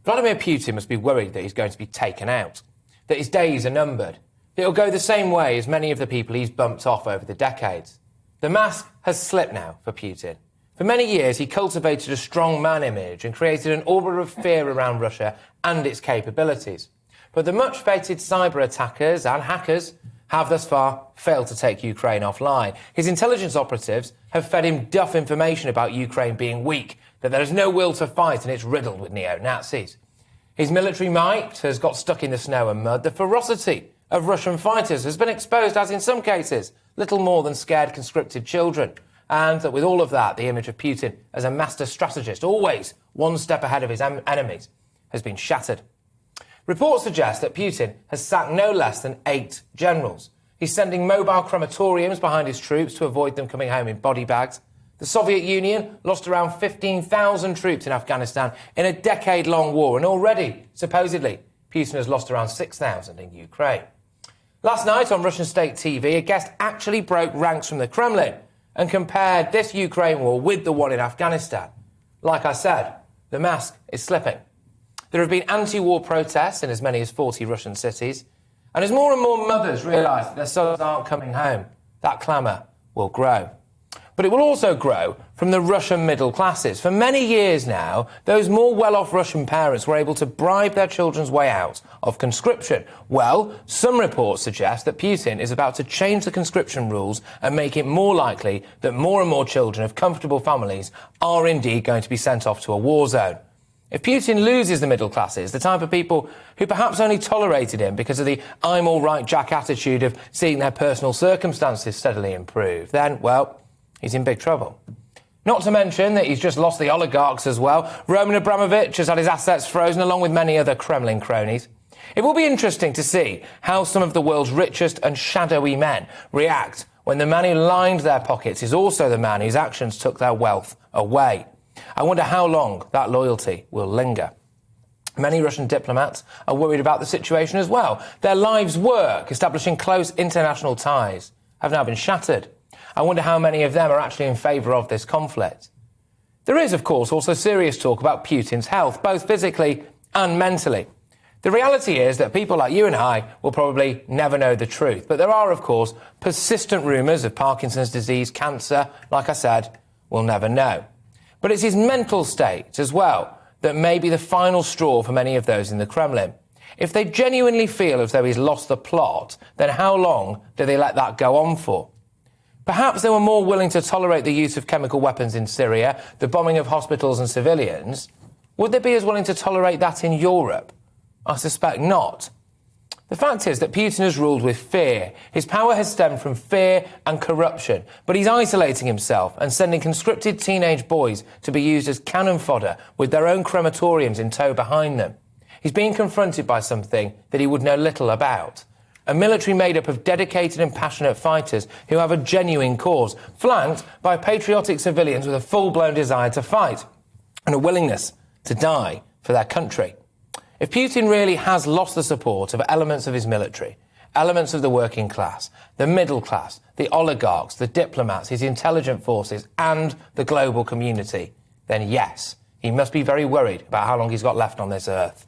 Vladimir Putin must be worried that he's going to be taken out, that his days are numbered. It'll go the same way as many of the people he's bumped off over the decades. The mask has slipped now for Putin. For many years, he cultivated a strong man image and created an aura of fear around Russia and its capabilities. But the much-feted cyber attackers and hackers have thus far failed to take Ukraine offline. His intelligence operatives have fed him duff information about Ukraine being weak, that there is no will to fight and it's riddled with neo-Nazis. His military might has got stuck in the snow and mud. The ferocity of Russian fighters has been exposed as, in some cases, little more than scared conscripted children. And that with all of that, the image of Putin as a master strategist, always one step ahead of his enemies, has been shattered. Reports suggest that Putin has sacked no less than 8 generals. He's sending mobile crematoriums behind his troops to avoid them coming home in body bags. The Soviet Union lost around 15,000 troops in Afghanistan in a decade-long war, and already, supposedly, Putin has lost around 6,000 in Ukraine. Last night on Russian state TV, a guest actually broke ranks from the Kremlin and compared this Ukraine war with the one in Afghanistan. Like I said, the mask is slipping. There have been anti-war protests in as many as 40 Russian cities, and as more and more mothers realise that their sons aren't coming home, that clamour will grow. But it will also grow from the Russian middle classes. For many years now, those more well-off Russian parents were able to bribe their children's way out of conscription. Well, some reports suggest that Putin is about to change the conscription rules and make it more likely that more and more children of comfortable families are indeed going to be sent off to a war zone. If Putin loses the middle classes, the type of people who perhaps only tolerated him because of the I'm all right Jack attitude of seeing their personal circumstances steadily improve, then, well, he's in big trouble. Not to mention that he's just lost the oligarchs as well. Roman Abramovich has had his assets frozen along with many other Kremlin cronies. It will be interesting to see how some of the world's richest and shadowy men react when the man who lined their pockets is also the man whose actions took their wealth away. I wonder how long that loyalty will linger. Many Russian diplomats are worried about the situation as well. Their lives' work, establishing close international ties, have now been shattered. I wonder how many of them are actually in favour of this conflict. There is, of course, also serious talk about Putin's health, both physically and mentally. The reality is that people like you and I will probably never know the truth. But there are, of course, persistent rumours of Parkinson's disease, cancer. Like I said, we'll never know. But it's his mental state as well that may be the final straw for many of those in the Kremlin. If they genuinely feel as though he's lost the plot, then how long do they let that go on for? Perhaps they were more willing to tolerate the use of chemical weapons in Syria, the bombing of hospitals and civilians. Would they be as willing to tolerate that in Europe? I suspect not. The fact is that Putin has ruled with fear. His power has stemmed from fear and corruption, but he's isolating himself and sending conscripted teenage boys to be used as cannon fodder with their own crematoriums in tow behind them. He's being confronted by something that he would know little about. A military made up of dedicated and passionate fighters who have a genuine cause, flanked by patriotic civilians with a full-blown desire to fight and a willingness to die for their country. If Putin really has lost the support of elements of his military, elements of the working class, the middle class, the oligarchs, the diplomats, his intelligence forces and the global community, then yes, he must be very worried about how long he's got left on this earth.